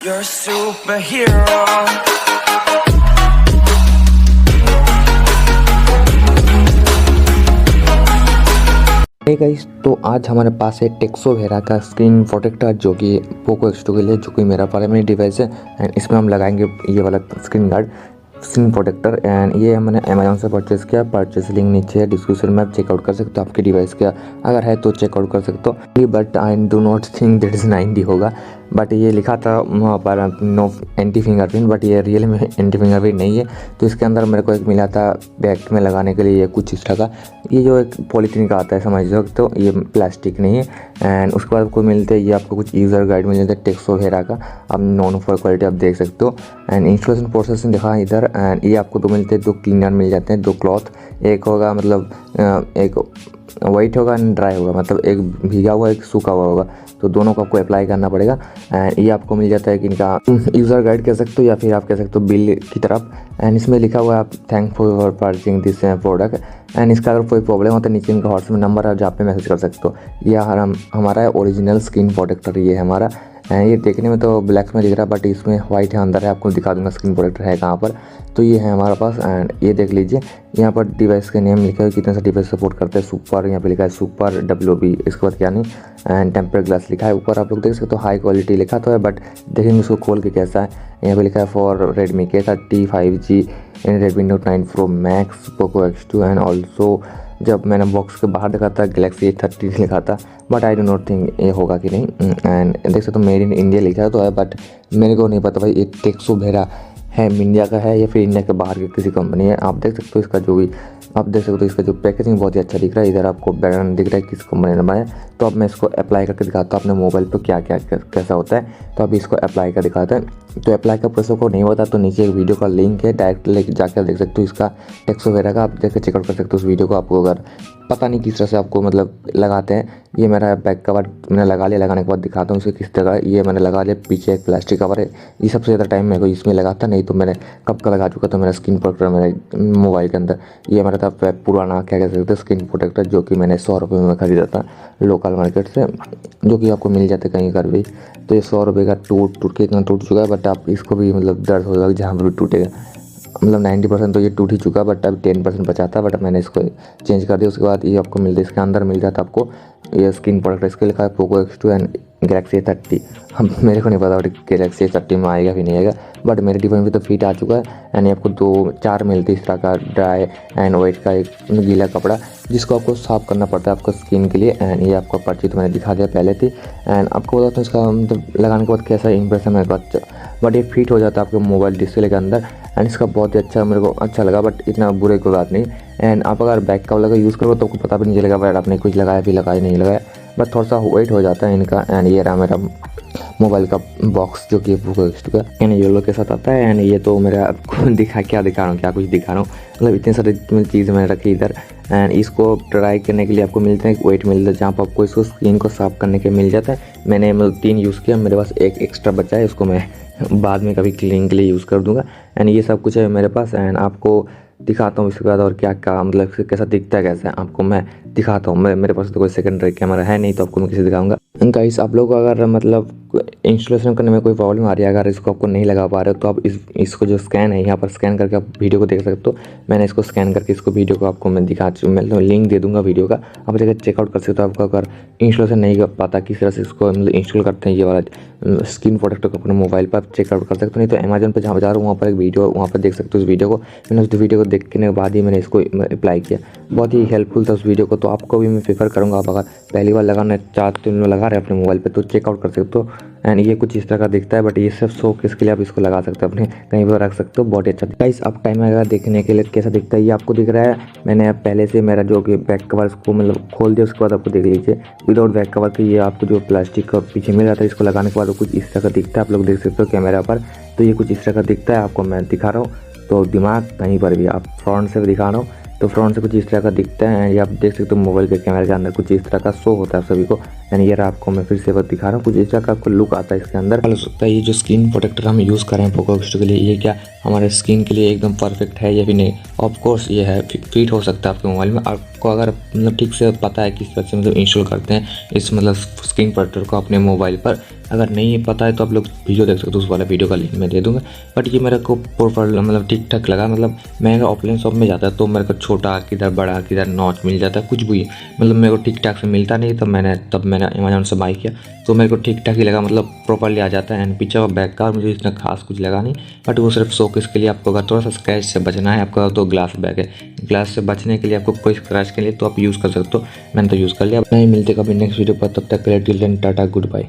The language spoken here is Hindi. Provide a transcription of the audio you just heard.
You're a superhero. Hey guys, तो आज हमारे पास है टेक्सो वेरा का स्क्रीन प्रोटेक्टर जो कि पोको X2 के लिए, जो कि मेरा प्राइमरी डिवाइस है। एंड इसमें हम लगाएंगे ये वाला screen guard, screen protector. And ये हमने अमेजोन से परचेस किया। परचेस लिंक नीचे है डिस्क्रिप्शन में, आप चेकआउट कर सकते हो। आपके डिवाइस का अगर है तो चेकआउट कर सकते हो। But I do not think that is 90 होगा। बट ये लिखा था वहाँ पर नो एंटी फिंगरप्रिंट, बट ये रियल में एंटी फिंगरप्रिंट नहीं है। तो इसके अंदर मेरे को एक मिला था बैग में लगाने के लिए, ये कुछ इस तरह का, ये जो एक पॉलीथीन का आता है समझ लो, तो ये प्लास्टिक नहीं है। एंड उसके बाद आपको मिलते हैं ये आपको कुछ यूज़र गाइड मिल जाता है टेक्सो वेरा का, आप नॉन फॉर क्वालिटी आप देख सकते हो। एंड इंस्टॉलेशन प्रोसेस दिखा इधर। एंड ये आपको दो मिलते हैं, दो क्लीनर मिल जाते हैं, दो क्लॉथ, एक होगा मतलब एक वाइट होगा एंड ड्राई होगा, मतलब एक भीगा हुआ एक सूखा हुआ होगा, तो दोनों को आपको अप्लाई करना पड़ेगा। एंड ये आपको मिल जाता है कि इनका यूज़र गाइड कह सकते हो या फिर आप कह सकते हो बिल की तरफ। एंड इसमें लिखा हुआ है आप thank for purchasing this product. And इसका अगर कोई प्रॉब्लम हो तो नीचे इनका व्हाट्सएप नंबर है जहाँ पे मैसेज कर सकते हो। यह हमारा ओरिजिनल स्क्रीन प्रोटेक्टर ये है हमारा। ये देखने में तो ब्लैक में दिख रहा है, बट इसमें वाइट है अंदर है, आपको दिखा दूंगा स्क्रीन प्रोटेक्टर है कहाँ पर। तो ये है हमारे पास। एंड ये देख लीजिए, यहाँ पर डिवाइस के नेम लिखा है, कितने सा डिवाइस सपोर्ट करते हैं। सुपर यहाँ पे लिखा है, सुपर WB, इसके बाद क्या नहीं। एंड टेम्पर ग्लास लिखा है ऊपर, आप लोग देख सकते हो। हाई क्वालिटी लिखा तो है, बट देखेंगे उसको खोल के कैसा है। यहाँ पे लिखा है for Redmi K30 5G and Redmi Note 9 Pro Max Poco X2। And also जब मैंने बॉक्स के बाहर देखा था गैलेक्सी A30 लिखा था, but I do not think ये होगा कि नहीं। एंड देख सकते हो मेड इन इंडिया लिखा तो है, बट मेरे को नहीं पता भाई ये टेक्सो वेरा है इंडिया का है या फिर इंडिया के बाहर की किसी कंपनी है। आप देख सकते हो इसका जो भी, आप देख सकते हो इसका जो पैकेजिंग बहुत ही अच्छा दिख रहा है। इधर आपको बैकग्राउंड दिख रहा है किस कंपनी ने बनाया। तो अब मैं इसको अप्लाई करके दिखाता हूँ अपने मोबाइल पर क्या क्या कैसा होता है। तो अभी इसको अप्लाई कर दिखाते हैं। तो अप्लाई का प्रोसेस को नहीं होता तो नीचे एक वीडियो का लिंक है, डायरेक्ट लेके जाकर देख सकते हो इसका टेक्सो वेरा का, आप जाकर चेकआउट कर सकते हो उस वीडियो को। आपको अगर पता नहीं किस तरह से आपको मतलब लगाते हैं, ये मेरा बैक कवर मैंने लगा लिया। लगाने के बाद दिखाता हूँ इसे किस तरह। ये मैंने लगा लिया, पीछे एक प्लास्टिक कवर है। ये सबसे ज़्यादा टाइम मेरे को इसमें लगाता, नहीं तो मैंने कब का लगा चुका था मेरा स्क्रीन प्रोटेक्टर मेरे मोबाइल के अंदर। ये मेरा था पुराना क्या कह सकते हैं स्क्रीन प्रोटेक्टर, जो कि मैंने 100 रुपये में खरीदा था लोकल मार्केट से, जो कि आपको मिल जाते कहीं पर भी। तो ये 100 रुपये का टूट के इतना टूट चुका है, बट आप इसको भी मतलब दर्द होगा जहाँ पर भी टूटेगा। मतलब 90% तो ये टूट ही चुका, बट अब 10% बचा था, बट मैंने इसको चेंज कर दिया। उसके बाद ये आपको मिलता है, इसके अंदर मिल जाता आपको ये स्क्रीन प्रोटेक्टर। इसके लिखा है Poco X2 and Galaxy A30। हम मेरे को नहीं पता गैलेक्सी A30 में आएगा भी नहीं आएगा, बट मेरे डिवाइस में तो फिट आ चुका है। एंड आपको 2-4 मिलते इस तरह का ड्राई एंड वाइट का एक गीला कपड़ा, जिसको आपको साफ़ करना पड़ता है आपको स्किन के लिए। एंड ये आपको पर्ची तो मैंने दिखा दिया पहले थी। एंड आपको बताता हूँ इसका मतलब लगाने के बाद कैसा इंप्रेशन मेरे को, बट ये फिट हो जाता है आपके मोबाइल डिस्प्ले के अंदर। एंड इसका बहुत ही अच्छा मेरे को अच्छा लगा, बट इतना बुरे कोई बात नहीं। एंड आप अगर बैक का वाला यूज़ करो तो आपको पता भी नहीं चलेगा बट आपने कुछ लगाया भी लगाया नहीं लगाया, बट थोड़ा सा वेट हो जाता है इनका। एंड ये रहा मेरा मोबाइल का बॉक्स जो कि पोको X2 का, एंड येलो के साथ आता है। एंड ये तो मेरा आपको क्या दिखा रहा हूँ, क्या कुछ दिखा रहा हूँ, मतलब इतने सारे चीज़ मैंने रखी इधर। एंड इसको ट्राई करने के लिए आपको मिलते हैं वेट मिलता है, जहाँ पर आपको इसको स्क्रीन को साफ़ करने के मिल जाता है। मैंने मतलब 3 यूज़ किया, मेरे पास एक एक्स्ट्रा बचा है, उसको मैं बाद में कभी क्लीनिंग के लिए यूज़ कर दूँगा। एंड ये सब कुछ है मेरे पास। एंड आपको दिखाता हूँ इसके बाद और क्या क्या मतलब कैसा दिखता है, कैसा है आपको मैं दिखाता हूँ। मेरे पास तो कोई सेकेंडरी कैमरा है नहीं, तो आपको मैं किसी दिखाऊंगा। गाइस, आप लोग अगर मतलब इंस्टॉलेशन करने में कोई प्रॉब्लम आ रही है, अगर इसको आपको नहीं लगा पा रहे हो, तो आप इसको जो स्कैन है यहाँ पर स्कैन करके आप वीडियो को देख सकते हो। मैंने इसको स्कैन करके इसको वीडियो को आपको मैं मैं लिंक दे दूँगा वीडियो का, आप जगह चेकआउट कर सकते हो। आपको अगर इंस्टॉलेशन नहीं कर पाता किस तरह से इसको मतलब इंस्टॉल करते हैं ये वाला स्क्रीन प्रोटेक्टर को अपने मोबाइल पर, आप चेकआउट कर सकते हो। नहीं तो अमेजोन पर जहाँ जा रहा हूँ वहाँ पर एक वीडियो, वहाँ पर देख सकते हो उस वीडियो को। मैंने उस वीडियो को देखने के बाद ही मैंने इसको अप्लाई किया, बहुत ही हेल्पफुल था उस वीडियो को। तो आपको भी मैं प्रेफर करूँगा, आप अगर पहली बार लगाना चाहते हो लगा रहे हैं अपने मोबाइल पे, तो चेकआउट कर सकते हो। एंड ये कुछ इस तरह का दिखता है, बट ये सिर्फ शो केस के लिए आप इसको लगा सकते हो, अपने कहीं पर रख सकते हो, बहुत अच्छा। गाइस, आप टाइम आएगा देखने के लिए कैसा दिखता है। ये आपको दिख रहा है, मैंने पहले से मेरा जो कि बैक कवर इसको मतलब खोल दिया, उसके बाद आपको देख लीजिए विदाउट बैक कवर के ये आपको जो प्लास्टिक का पीछे मिल जाता है, इसको लगाने के बाद कुछ इस तरह का दिखता है। आप लोग देख सकते हो कैमरा पर, तो ये कुछ इस तरह का दिखता है, आपको मैं दिखा रहा हूँ। तो दिमाग कहीं पर भी, आप फ्रंट से भी दिखा रहा हूँ, तो फ्रंट से कुछ इस तरह का दिखता है। ये आप देख सकते हो मोबाइल के कैमरे के अंदर कुछ इस तरह का शो होता है सभी को। एंड ये रहा आपको मैं फिर से बस दिखा रहा हूँ, कुछ ऐसा का आपको लुक आता है इसके अंदर। हो सकता है ये जो स्क्रीन प्रोटेक्टर हम यूज़ कर रहे हैं पोको X2 के लिए, ये क्या हमारे स्क्रीन के लिए एकदम परफेक्ट है या फिर नहीं। ऑफ कोर्स ये है, फिट हो सकता है आपके मोबाइल में, आपको अगर मतलब ठीक से पता है किस तरह से मतलब इंस्टॉल करते हैं इस मतलब स्क्रीन प्रोटेक्टर को अपने मोबाइल पर। अगर नहीं पता है तो आप लोग वीडियो देख सकते हो, उस वाला वीडियो का लिंक मैं दे दूँगा। बट ये मेरे को प्रॉपर मतलब ठीक ठाक लगा। मतलब मैं अगर ऑफलाइन शॉप में जाता तो मेरे को छोटा किधर बड़ा किधर नॉच मिल जाता, कुछ भी मतलब मेरे को ठीक ठाक से मिलता नहीं। तब मैंने अमेजोन से बाई किया तो मेरे को ठीक ठाक ही लगा, मतलब प्रॉपरली आ जाता है। एंड पीछे का बैक का मुझे इतना खास कुछ लगा नहीं, बट वो सिर्फ शोकेस के लिए आपको अगर थोड़ा सा स्क्रैच से बचना है, आपका तो ग्लास बैग है, ग्लास से बचने के लिए आपको कोई स्क्रैच के लिए तो आप यूज़ कर सकते हो। मैंने तो यूज़ कर लिया। नहीं मिलते कभी नेक्स्ट वीडियो पर, तब तक के लिए till then tata good bye.